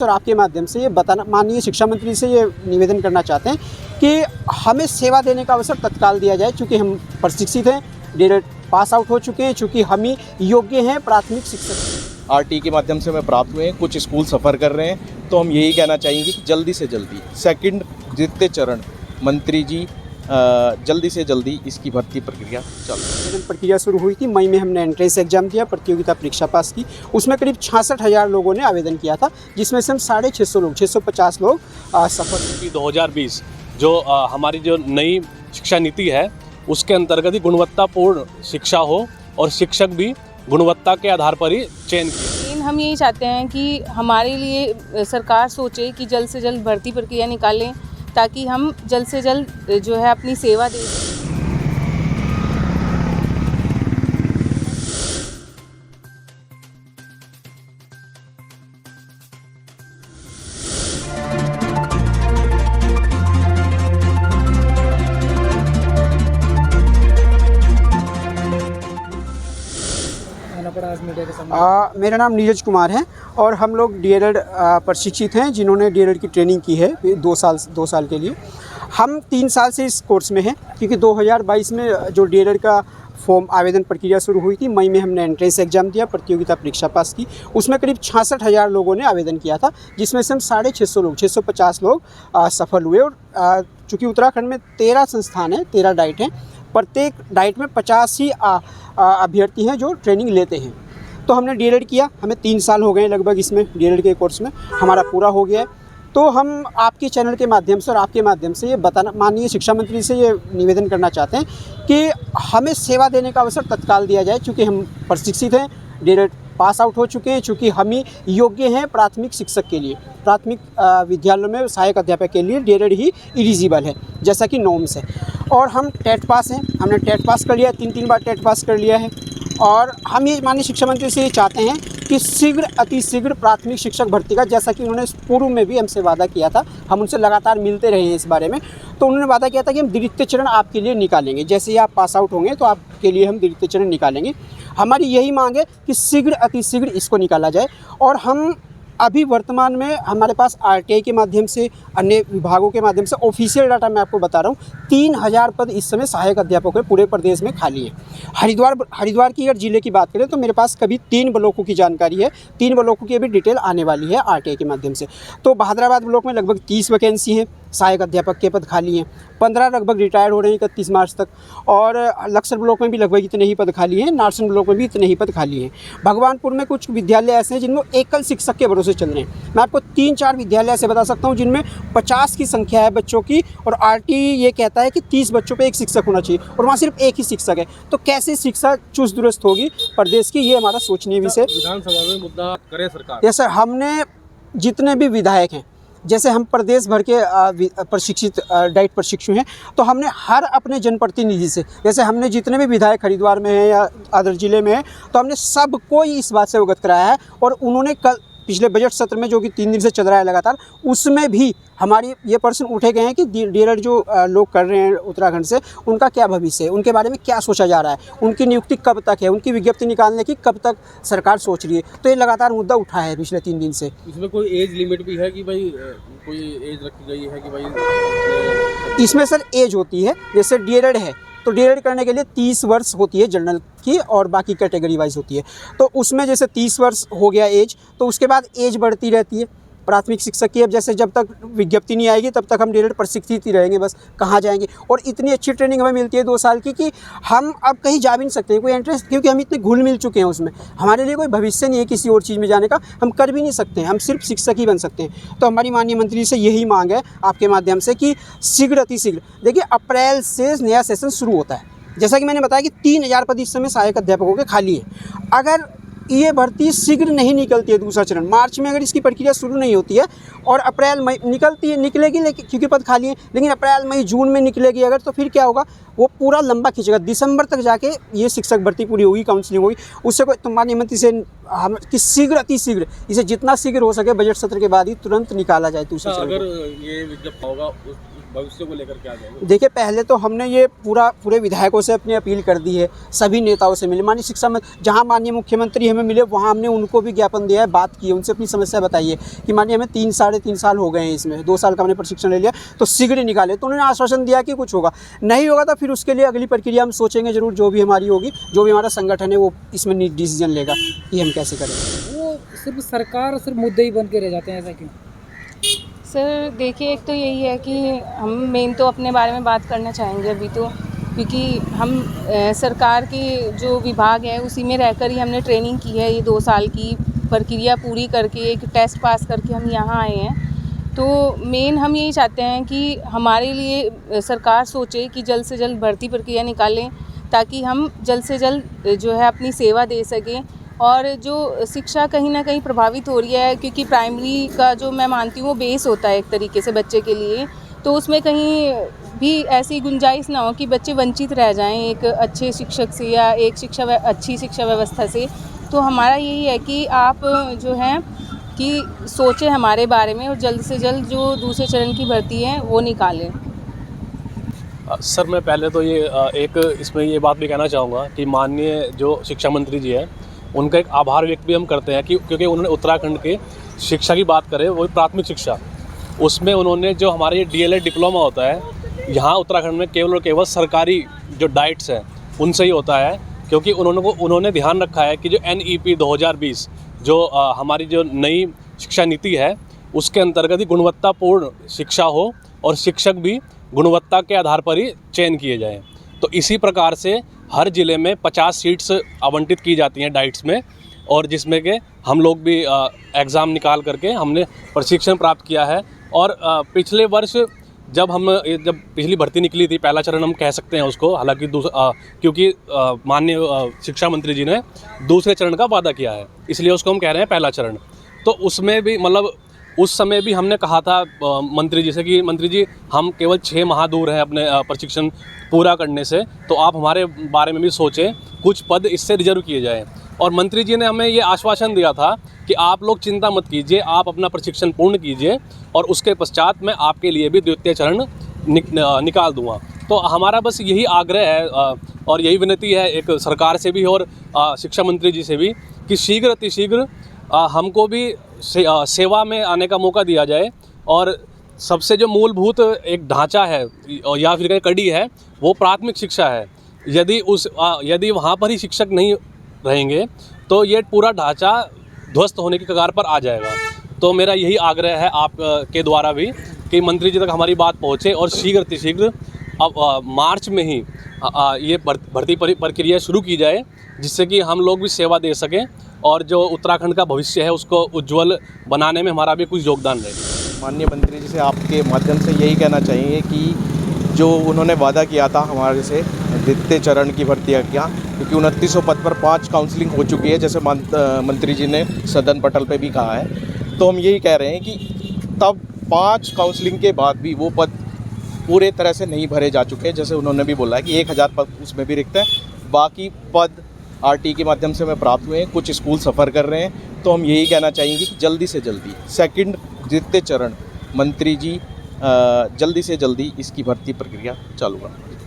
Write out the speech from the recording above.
और आपके माध्यम से ये बताना, माननीय शिक्षा मंत्री से ये निवेदन करना चाहते हैं कि हमें सेवा देने का अवसर तत्काल दिया जाए, चूँकि हम प्रशिक्षित हैं, डीएलएड पास आउट हो चुके हैं, चूँकि हम ही योग्य हैं प्राथमिक शिक्षक। आरटी के माध्यम से हमें प्राप्त हुए हैं, कुछ स्कूल सफ़र कर रहे हैं, तो हम यही कहना चाहेंगे कि जल्दी से जल्दी सेकंड द्वितीय चरण मंत्री जी जल्दी से जल्दी इसकी भर्ती प्रक्रिया चल। प्रक्रिया शुरू हुई थी, मई में हमने एंट्रेंस एग्जाम दिया, प्रतियोगिता परीक्षा पास की। उसमें करीब 66,000 लोगों ने आवेदन किया था, जिसमें से हम 650 लोग 650 लोग सफल। 2020 जो हमारी जो नई शिक्षा नीति है उसके अंतर्गत ही गुणवत्तापूर्ण शिक्षा हो और शिक्षक भी गुणवत्ता के आधार पर ही चयन किए। हम यही चाहते हैं कि हमारे लिए सरकार सोचे कि जल्द से जल्द भर्ती प्रक्रिया निकालें, ताकि हम जल्द से जल्द जो है अपनी सेवा दे सकें। मेरा नाम नीरज कुमार है और हम लोग डीएलएड प्रशिक्षित हैं, जिन्होंने डीएलएड की ट्रेनिंग की है 2 साल के लिए। हम 3 साल से इस कोर्स में हैं, क्योंकि 2022 में जो डीएलएड का फॉर्म आवेदन प्रक्रिया शुरू हुई थी, मई में हमने एंट्रेंस एग्जाम दिया, प्रतियोगिता परीक्षा पास की। उसमें करीब 66,000 लोगों ने आवेदन किया था, जिसमें से हम 650 लोग सफल हुए। और चूँकि उत्तराखंड में 13 संस्थान हैं, 13 डाइट हैं, प्रत्येक डाइट में 50 ही अभ्यर्थी हैं जो ट्रेनिंग लेते हैं। तो हमने डीएलएड किया, हमें 3 साल हो गए लगभग इसमें, डीएलएड के कोर्स में हमारा पूरा हो गया है। तो हम आपके चैनल के माध्यम से और आपके माध्यम से ये बताना, माननीय शिक्षा मंत्री से ये निवेदन करना चाहते हैं कि हमें सेवा देने का अवसर तत्काल दिया जाए, चूँकि हम प्रशिक्षित हैं, डीएलएड पास आउट हो चुके हैं, चूँकि हम ही योग्य हैं प्राथमिक शिक्षक के लिए। प्राथमिक विद्यालयों में सहायक अध्यापक के लिए डीएलएड ही एलिजिबल है, जैसा कि नॉर्म्स है। और हम टेट पास हैं, हमने टेट पास कर लिया, 3 बार टेट पास कर लिया है। और हम ये माननीय शिक्षा मंत्री से ये चाहते हैं कि शीघ्र अतिशीघ्र प्राथमिक शिक्षक भर्ती का, जैसा कि उन्होंने पूर्व में भी हमसे वादा किया था, हम उनसे लगातार मिलते रहे हैं इस बारे में। तो उन्होंने वादा किया था कि हम द्वितीय चरण आपके लिए निकालेंगे, जैसे ही आप पास आउट होंगे तो आपके लिए हम द्वितीय चरण निकालेंगे। हमारी यही मांग है कि शीघ्र अतिशीघ्र इसको निकाला जाए। और हम अभी वर्तमान में हमारे पास आरटीआई के माध्यम से, अन्य विभागों के माध्यम से ऑफिशियल डाटा मैं आपको बता रहा हूँ, 3000 पद इस समय सहायक अध्यापकों के पूरे प्रदेश में खाली है। हरिद्वार की अगर जिले की बात करें तो मेरे पास कभी 3 ब्लॉकों की जानकारी है, 3 ब्लॉकों की अभी डिटेल आने वाली है आरटीआई के माध्यम से। तो बहादुराबाद ब्लॉक में लगभग 30 वैकेंसी हैं, सहायक अध्यापक के पद खाली हैं, 15 लगभग रिटायर्ड हो रहे हैं 31 मार्च तक। और लक्सर ब्लॉक में भी लगभग इतने ही पद खाली हैं, नारसन ब्लॉक में भी इतने ही पद खाली हैं। भगवानपुर में कुछ विद्यालय ऐसे हैं जिनमें एकल शिक्षक के भरोसे चल रहे हैं। मैं आपको 3-4 विद्यालय ऐसे बता सकता हूं जिनमें 50 की संख्या है बच्चों की, और आरटी ये कहता है कि 30 बच्चों पे 1 शिक्षक होना चाहिए, और वहाँ सिर्फ 1 ही शिक्षक है। तो कैसे शिक्षा चुस्त दुरुस्त होगी प्रदेश की, ये हमारा सोचनीय विषय। विधानसभा में मुद्दा करे सरकार। जैसे हमने जितने भी विधायक हैं, जैसे हम प्रदेश भर के प्रशिक्षित डाइट प्रशिक्षु हैं, तो हमने हर अपने जनप्रतिनिधि से, जैसे हमने जितने भी विधायक हरिद्वार में हैं या अदर जिले में हैं, तो हमने सबको इस बात से अवगत कराया है। और उन्होंने कल पिछले बजट सत्र में, जो कि 3 दिन से चल रहा है लगातार, उसमें भी हमारी ये प्रश्न उठे गए हैं कि डीएलएड जो लोग कर रहे हैं उत्तराखंड से, उनका क्या भविष्य है, उनके बारे में क्या सोचा जा रहा है, उनकी नियुक्ति कब तक है, उनकी विज्ञप्ति निकालने की कब तक सरकार सोच रही है। तो ये लगातार मुद्दा उठा है पिछले 3 दिन से। इसमें कोई एज लिमिट भी है कि भाई कोई एज रखी गई है कि भाई? इसमें सर एज होती है, जैसे डीएलएड है तो डीएलएड करने के लिए 30 वर्ष होती है जनरल की, और बाकी कैटेगरी वाइज होती है। तो उसमें जैसे 30 वर्ष हो गया एज, तो उसके बाद एज बढ़ती रहती है प्राथमिक शिक्षक की। अब जैसे जब तक विज्ञप्ति नहीं आएगी तब तक हम डीएलएड प्रशिक्षित ही रहेंगे, बस कहाँ जाएंगे। और इतनी अच्छी ट्रेनिंग हमें मिलती है 2 साल की कि हम अब कहीं जा भी नहीं सकते कोई एंट्रेंस, क्योंकि हम इतने घुल मिल चुके हैं उसमें। हमारे लिए कोई भविष्य नहीं है किसी और चीज़ में जाने का, हम कर भी नहीं सकते हैं, हम सिर्फ शिक्षक ही बन सकते हैं। तो हमारी माननीय मंत्री से यही मांग है आपके माध्यम से कि शीघ्र अतिशीघ्र, देखिए अप्रैल से नया सेशन शुरू होता है, जैसा कि मैंने बताया कि 3000 पद इस समय सहायक अध्यापकों के खाली हैं। अगर ये भर्ती शीघ्र नहीं निकलती है, दूसरा चरण मार्च में अगर इसकी प्रक्रिया शुरू नहीं होती है, और अप्रैल मई निकलेगी, लेकिन क्योंकि पद खाली है, लेकिन अप्रैल मई जून में निकलेगी अगर, तो फिर क्या होगा, वो पूरा लंबा खींचेगा, दिसंबर तक जाके ये शिक्षक भर्ती पूरी होगी, काउंसलिंग होगी। उससे कोई, तो माननीय मंत्री से हम कि शीघ्र अतिशीघ्र इसे जितना शीघ्र हो सके बजट सत्र के बाद ही तुरंत निकाला जाए दूसरे चरण। अगर ये विज्ञप्ति होगा भविष्य को लेकर क्या जाएगा? देखिए, पहले तो हमने ये पूरे विधायकों से अपनी अपील कर दी है, सभी नेताओं से मिले, माननीय शिक्षा में जहाँ माननीय मुख्यमंत्री हमें मिले वहाँ हमने उनको भी ज्ञापन दिया है, बात की है, उनसे अपनी समस्या बताई है कि माननीय हमें 3-3.5 साल हो गए हैं, इसमें 2 साल का हमने प्रशिक्षण ले लिया, तो शीघ्र ही निकाले। तो उन्होंने आश्वासन दिया कि कुछ होगा, नहीं होगा तो फिर उसके लिए अगली प्रक्रिया हम सोचेंगे जरूर, जो भी हमारी होगी, जो भी हमारा संगठन है वो इसमें डिसीजन लेगा कि हम कैसे करें। वो सिर्फ सरकार सिर्फ मुद्दे ही बन के रह जाते हैं, ऐसा क्यों? सर देखिए, एक तो यही है कि हम मेन तो अपने बारे में बात करना चाहेंगे अभी तो, क्योंकि हम सरकार के जो विभाग है उसी में रहकर ही हमने ट्रेनिंग की है, ये 2 साल की प्रक्रिया पूरी करके एक टेस्ट पास करके हम यहाँ आए हैं। तो मेन हम यही चाहते हैं कि हमारे लिए सरकार सोचे कि जल्द से जल्द भर्ती प्रक्रिया निकालें, ताकि हम जल्द से जल्द जो है अपनी सेवा दे सकें। और जो शिक्षा कहीं ना कहीं प्रभावित हो रही है, क्योंकि प्राइमरी का जो मैं मानती हूँ वो बेस होता है एक तरीके से बच्चे के लिए, तो उसमें कहीं भी ऐसी गुंजाइश ना हो कि बच्चे वंचित रह जाएं एक अच्छे शिक्षक से या एक अच्छी शिक्षा व्यवस्था से। तो हमारा यही है कि आप जो हैं कि सोचें हमारे बारे में और जल्द से जल्द जो दूसरे चरण की भर्ती है वो निकालें। सर मैं पहले तो ये एक इसमें ये बात भी कहना चाहूँगा कि माननीय जो शिक्षा मंत्री जी हैं उनका एक आभार व्यक्त भी हम करते हैं कि क्योंकि उन्होंने उत्तराखंड के शिक्षा की बात करें, वही प्राथमिक शिक्षा, उसमें उन्होंने जो हमारे ये DLED डिप्लोमा होता है यहाँ उत्तराखंड में केवल और केवल सरकारी जो डाइट्स हैं उनसे ही होता है, क्योंकि उन्होंने ध्यान रखा है कि जो NEP 2020 जो हमारी जो नई शिक्षा नीति है उसके अंतर्गत ही गुणवत्तापूर्ण शिक्षा हो और शिक्षक भी गुणवत्ता के आधार पर ही चयन किए जाएँ। तो इसी प्रकार से हर ज़िले में 50 सीट्स आवंटित की जाती हैं डाइट्स में, और जिसमें कि हम लोग भी एग्ज़ाम निकाल करके हमने प्रशिक्षण प्राप्त किया है। और पिछले वर्ष जब पिछली भर्ती निकली थी, पहला चरण हम कह सकते हैं उसको, हालांकि क्योंकि माननीय शिक्षा मंत्री जी ने दूसरे चरण का वादा किया है, इसलिए उसको हम कह रहे हैं पहला चरण। तो उसमें भी मतलब उस समय भी हमने कहा था मंत्री जी से कि मंत्री जी हम केवल 6 माह दूर हैं अपने प्रशिक्षण पूरा करने से, तो आप हमारे बारे में भी सोचें, कुछ पद इससे रिजर्व किए जाएं। और मंत्री जी ने हमें ये आश्वासन दिया था कि आप लोग चिंता मत कीजिए, आप अपना प्रशिक्षण पूर्ण कीजिए और उसके पश्चात मैं आपके लिए भी द्वितीय चरण निकाल दूँगा। तो हमारा बस यही आग्रह है और यही विनती है एक सरकार से भी और शिक्षा मंत्री जी से भी कि शीघ्र अतिशीघ्र हमको भी सेवा में आने का मौका दिया जाए। और सबसे जो मूलभूत एक ढांचा है या फिर कड़ी है वो प्राथमिक शिक्षा है। यदि वहाँ पर ही शिक्षक नहीं रहेंगे तो ये पूरा ढांचा ध्वस्त होने की कगार पर आ जाएगा। तो मेरा यही आग्रह है आप के द्वारा भी कि मंत्री जी तक हमारी बात पहुँचे और शीघ्र अतिशीघ्र अब मार्च में ही ये भर्ती प्रक्रिया शुरू की जाए, जिससे कि हम लोग भी सेवा दे सकें और जो उत्तराखंड का भविष्य है उसको उज्ज्वल बनाने में हमारा भी कुछ योगदान रहे। माननीय मंत्री जी से आपके माध्यम से यही कहना चाहेंगे कि जो उन्होंने वादा किया था हमारे से द्वितीय चरण की भर्ती का, क्योंकि 2900 पद पर 5 काउंसलिंग हो चुकी है, जैसे मंत्री जी ने सदन पटल पे भी कहा है। तो हम यही कह रहे हैं कि तब 5 काउंसलिंग के बाद भी वो पद पूरे तरह से नहीं भरे जा चुके, जैसे उन्होंने भी बोला है कि 1000 पद उसमें भी रिक्त है, बाकी पद RT के माध्यम से हमें प्राप्त हुए हैं, कुछ स्कूल सफ़र कर रहे हैं। तो हम यही कहना चाहेंगे कि जल्दी से जल्दी सेकंड द्वितीय चरण मंत्री जी जल्दी से जल्दी इसकी भर्ती प्रक्रिया चालू करें।